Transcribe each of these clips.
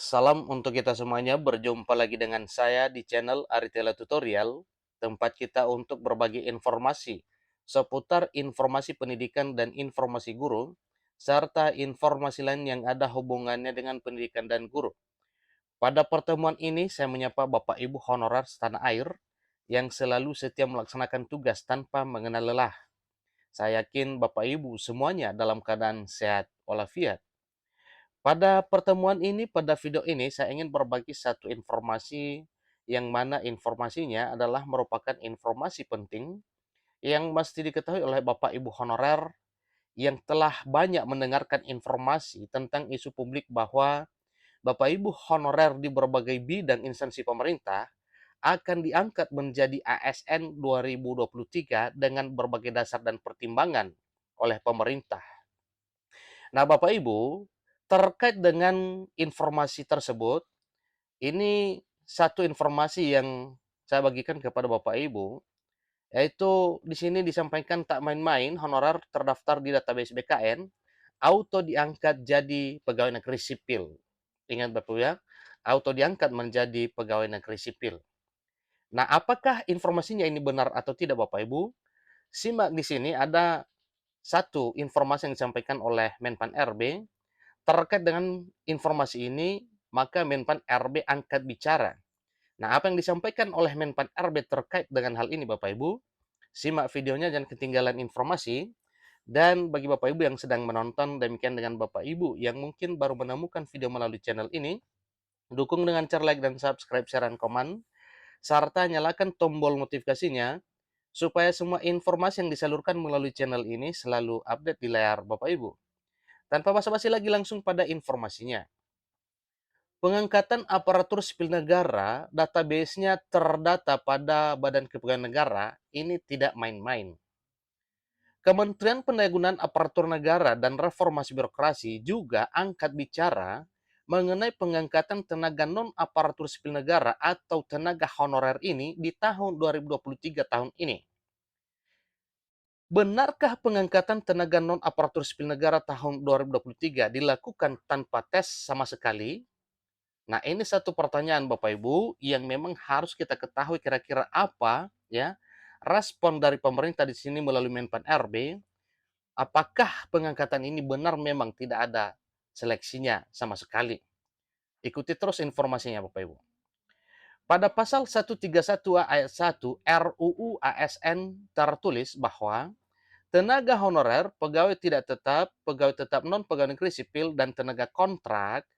Salam untuk kita semuanya, berjumpa lagi dengan saya di channel Aritela Tutorial, tempat kita untuk berbagi informasi seputar informasi pendidikan dan informasi guru, serta informasi lain yang ada hubungannya dengan pendidikan dan guru. Pada pertemuan ini, saya menyapa Bapak Ibu honorer setanah air yang selalu setia melaksanakan tugas tanpa mengenal lelah. Saya yakin Bapak Ibu semuanya dalam keadaan sehat walafiat. Pada pertemuan ini, pada video ini, saya ingin berbagi satu informasi yang mana informasinya adalah merupakan informasi penting yang mesti diketahui oleh Bapak Ibu honorer yang telah banyak mendengarkan informasi tentang isu publik bahwa Bapak Ibu honorer di berbagai bidang instansi pemerintah akan diangkat menjadi ASN 2023 dengan berbagai dasar dan pertimbangan oleh pemerintah. Nah, Bapak Ibu, terkait dengan informasi tersebut, ini satu informasi yang saya bagikan kepada Bapak Ibu, yaitu di sini disampaikan tak main-main honorer terdaftar di database BKN, auto diangkat jadi pegawai negeri sipil. Ingat Bapak ya, auto diangkat menjadi pegawai negeri sipil. Nah, apakah informasinya ini benar atau tidak Bapak Ibu? Simak di sini ada satu informasi yang disampaikan oleh Menpan RB. Terkait dengan informasi ini, maka Menpan RB angkat bicara. Nah, apa yang disampaikan oleh Menpan RB terkait dengan hal ini, Bapak Ibu? Simak videonya, jangan ketinggalan informasi. Dan bagi Bapak Ibu yang sedang menonton, demikian dengan Bapak Ibu yang mungkin baru menemukan video melalui channel ini, dukung dengan cara like dan subscribe, share, dan komen, serta nyalakan tombol notifikasinya, supaya semua informasi yang disalurkan melalui channel ini selalu update di layar Bapak Ibu. Tanpa basa-basi lagi, langsung pada informasinya. Pengangkatan aparatur sipil negara, database-nya terdata pada Badan Kepegawaian Negara, ini tidak main-main. Kementerian Pendayagunaan Aparatur Negara dan Reformasi Birokrasi juga angkat bicara mengenai pengangkatan tenaga non-aparatur sipil negara atau tenaga honorer ini di tahun 2023 tahun ini. Benarkah pengangkatan tenaga non-aparatur sipil negara tahun 2023 dilakukan tanpa tes sama sekali? Nah, ini satu pertanyaan Bapak Ibu yang memang harus kita ketahui kira-kira apa ya respon dari pemerintah di sini melalui Menpan RB. Apakah pengangkatan ini benar memang tidak ada seleksinya sama sekali? Ikuti terus informasinya Bapak Ibu. Pada pasal 131 ayat 1 RUU ASN tertulis bahwa tenaga honorer, pegawai tetap non pegawai negeri sipil, dan tenaga kontrak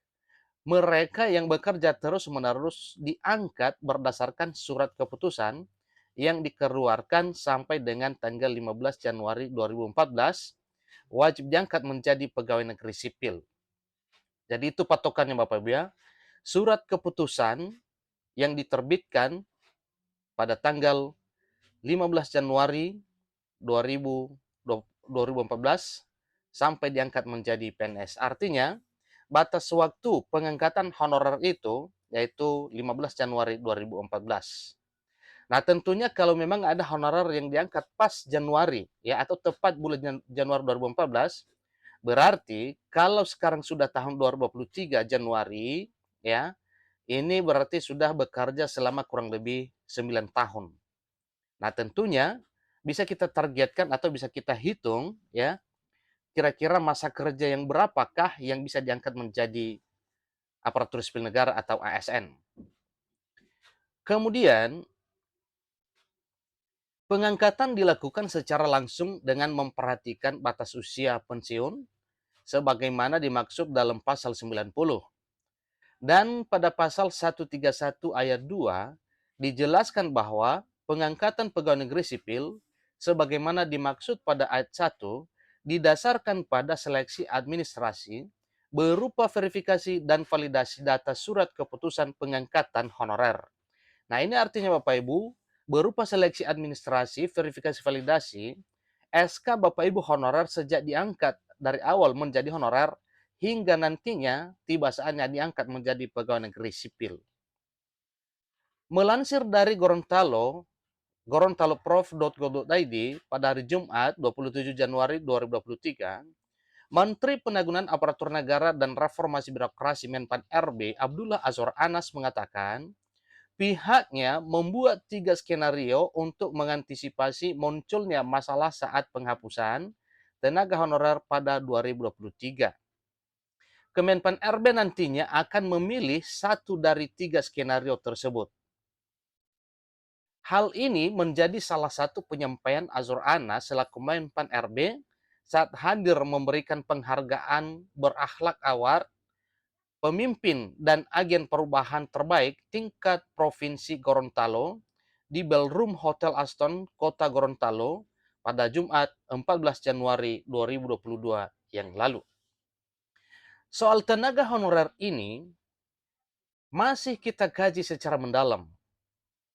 mereka yang bekerja terus-menerus diangkat berdasarkan surat keputusan yang dikeluarkan sampai dengan tanggal 15 Januari 2014 wajib diangkat menjadi pegawai negeri sipil. Jadi itu patokannya Bapak Ibu ya. Surat keputusan yang diterbitkan pada tanggal 15 Januari 2014 sampai diangkat menjadi PNS. Artinya batas waktu pengangkatan honorer itu yaitu 15 Januari 2014. Nah, tentunya kalau memang ada honorer yang diangkat pas Januari ya atau tepat bulan Januari 2014, berarti kalau sekarang sudah tahun 2023 Januari ya, ini berarti sudah bekerja selama kurang lebih 9 tahun. Nah, tentunya bisa kita targetkan atau bisa kita hitung ya, kira-kira masa kerja yang berapakah yang bisa diangkat menjadi aparatur sipil negara atau ASN. Kemudian, pengangkatan dilakukan secara langsung dengan memperhatikan batas usia pensiun sebagaimana dimaksud dalam pasal 90. Dan pada pasal 131 ayat 2 dijelaskan bahwa pengangkatan pegawai negeri sipil sebagaimana dimaksud pada ayat 1 didasarkan pada seleksi administrasi berupa verifikasi dan validasi data surat keputusan pengangkatan honorer. Nah, ini artinya Bapak Ibu, berupa seleksi administrasi, verifikasi validasi, SK Bapak Ibu honorer sejak diangkat dari awal menjadi honorer hingga nantinya tiba saatnya diangkat menjadi pegawai negeri sipil. Melansir dari gorontaloprof.go.id pada hari Jumat 27 Januari 2023, Menteri Penanggulangan Aparatur Negara dan Reformasi Birokrasi Menpan RB, Abdullah Azwar Anas mengatakan, pihaknya membuat 3 skenario untuk mengantisipasi munculnya masalah saat penghapusan tenaga honorer pada 2023. Kemenpan RB nantinya akan memilih satu dari 3 skenario tersebut. Hal ini menjadi salah satu penyampaian Azwar Anas selaku Menpan RB saat hadir memberikan penghargaan berakhlak award pemimpin dan agen perubahan terbaik tingkat Provinsi Gorontalo di Ballroom Hotel Aston, Kota Gorontalo pada Jumat 14 Januari 2022 yang lalu. Soal tenaga honorer ini masih kita kaji secara mendalam.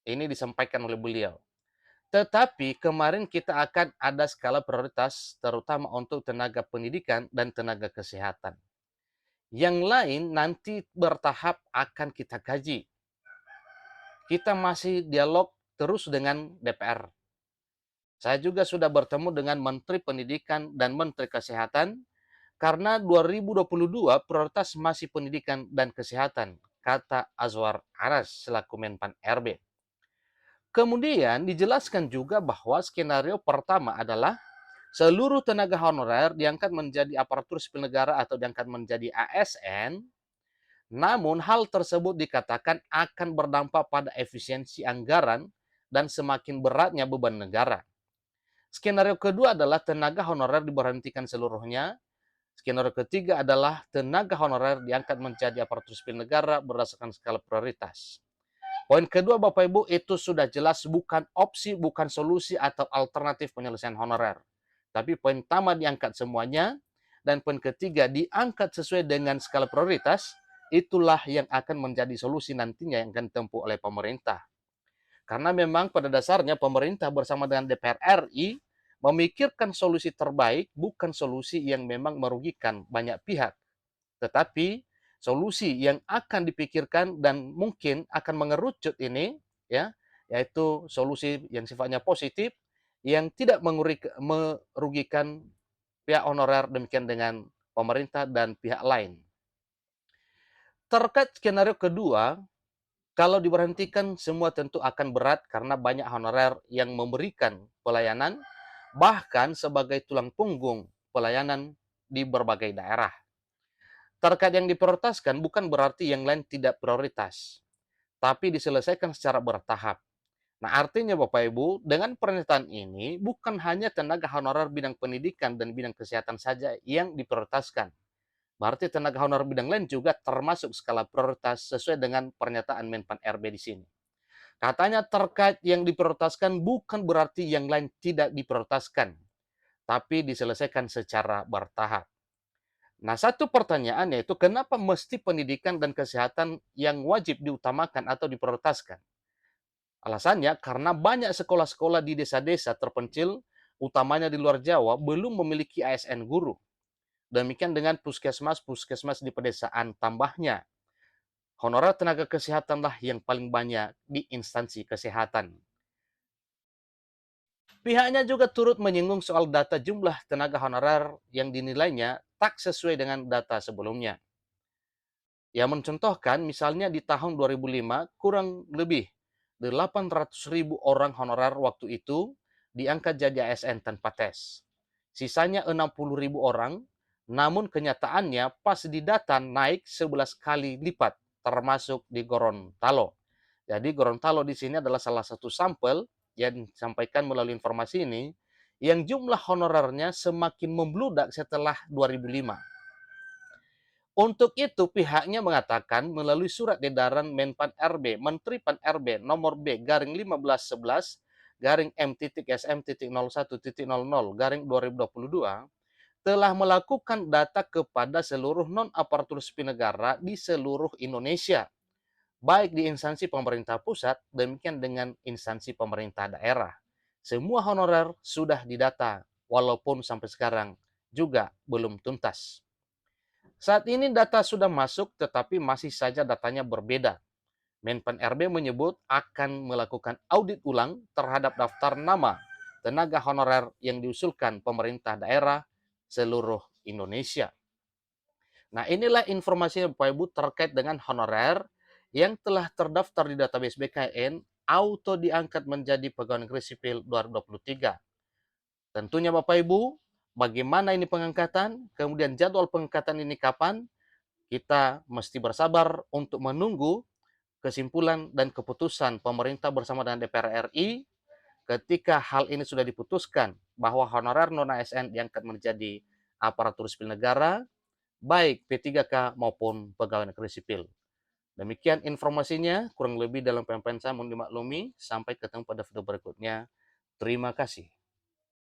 Ini disampaikan oleh beliau. Tetapi kemarin kita akan ada skala prioritas terutama untuk tenaga pendidikan dan tenaga kesehatan. Yang lain nanti bertahap akan kita kaji. Kita masih dialog terus dengan DPR. Saya juga sudah bertemu dengan Menteri Pendidikan dan Menteri Kesehatan karena 2022 prioritas masih pendidikan dan kesehatan, kata Azwar Anas selaku Menpan RB. Kemudian dijelaskan juga bahwa skenario pertama adalah seluruh tenaga honorer diangkat menjadi aparatur sipil negara atau diangkat menjadi ASN, namun hal tersebut dikatakan akan berdampak pada efisiensi anggaran dan semakin beratnya beban negara. Skenario kedua adalah tenaga honorer diberhentikan seluruhnya. Skenario ketiga adalah tenaga honorer diangkat menjadi aparatur sipil negara berdasarkan skala prioritas. Poin kedua Bapak Ibu itu sudah jelas bukan opsi, bukan solusi atau alternatif penyelesaian honorer. Tapi poin pertama diangkat semuanya dan poin ketiga diangkat sesuai dengan skala prioritas, itulah yang akan menjadi solusi nantinya yang akan ditempuh oleh pemerintah. Karena memang pada dasarnya pemerintah bersama dengan DPR RI memikirkan solusi terbaik, bukan solusi yang memang merugikan banyak pihak. Tetapi solusi yang akan dipikirkan dan mungkin akan mengerucut ini ya, yaitu solusi yang sifatnya positif yang tidak merugikan pihak honorer, demikian dengan pemerintah dan pihak lain. Terkait skenario kedua, kalau diberhentikan semua tentu akan berat karena banyak honorer yang memberikan pelayanan bahkan sebagai tulang punggung pelayanan di berbagai daerah. Terkait yang diprioritaskan bukan berarti yang lain tidak prioritas, tapi diselesaikan secara bertahap. Nah, artinya Bapak Ibu, dengan pernyataan ini bukan hanya tenaga honorer bidang pendidikan dan bidang kesehatan saja yang diprioritaskan. Berarti tenaga honorer bidang lain juga termasuk skala prioritas sesuai dengan pernyataan Menpan RB di sini. Katanya terkait yang diprioritaskan bukan berarti yang lain tidak diprioritaskan, tapi diselesaikan secara bertahap. Nah, satu pertanyaan yaitu kenapa mesti pendidikan dan kesehatan yang wajib diutamakan atau diprioritaskan? Alasannya karena banyak sekolah-sekolah di desa-desa terpencil, utamanya di luar Jawa, belum memiliki ASN guru. Demikian dengan puskesmas-puskesmas di pedesaan tambahnya. Honorer tenaga kesehatanlah yang paling banyak di instansi kesehatan. Pihaknya juga turut menyinggung soal data jumlah tenaga honorer yang dinilainya tak sesuai dengan data sebelumnya. Ia mencontohkan misalnya di tahun 2005 kurang lebih 800.000 orang honorer waktu itu diangkat jadi ASN tanpa tes. Sisanya 60.000 orang, namun kenyataannya pas di data naik 11 kali lipat, termasuk di Gorontalo. Jadi Gorontalo di sini adalah salah satu sampel yang disampaikan melalui informasi ini, yang jumlah honorernya semakin membludak setelah 2005. Untuk itu pihaknya mengatakan melalui surat edaran Menpan RB, Menteri Pan RB nomor B garing 1511 garing M.SM.01.00 garing 2022 telah melakukan data kepada seluruh non-aparatur sipil negara di seluruh Indonesia, baik di instansi pemerintah pusat, demikian dengan instansi pemerintah daerah. Semua honorer sudah didata, walaupun sampai sekarang juga belum tuntas. Saat ini data sudah masuk, tetapi masih saja datanya berbeda. Menpan RB menyebut akan melakukan audit ulang terhadap daftar nama tenaga honorer yang diusulkan pemerintah daerah seluruh Indonesia. Nah, inilah informasi Bapak Ibu terkait dengan honorer yang telah terdaftar di database BKN auto diangkat menjadi pegawai negeri sipil 2023. Tentunya Bapak Ibu, bagaimana ini pengangkatan, kemudian jadwal pengangkatan ini kapan, kita mesti bersabar untuk menunggu kesimpulan dan keputusan pemerintah bersama dengan DPR RI ketika hal ini sudah diputuskan bahwa honorer non-ASN diangkat menjadi aparatur sipil negara, baik P3K maupun pegawai negeri sipil. Demikian informasinya, kurang lebih dalam penyampaian saya mohon dimaklumi. Sampai ketemu pada video berikutnya. Terima kasih.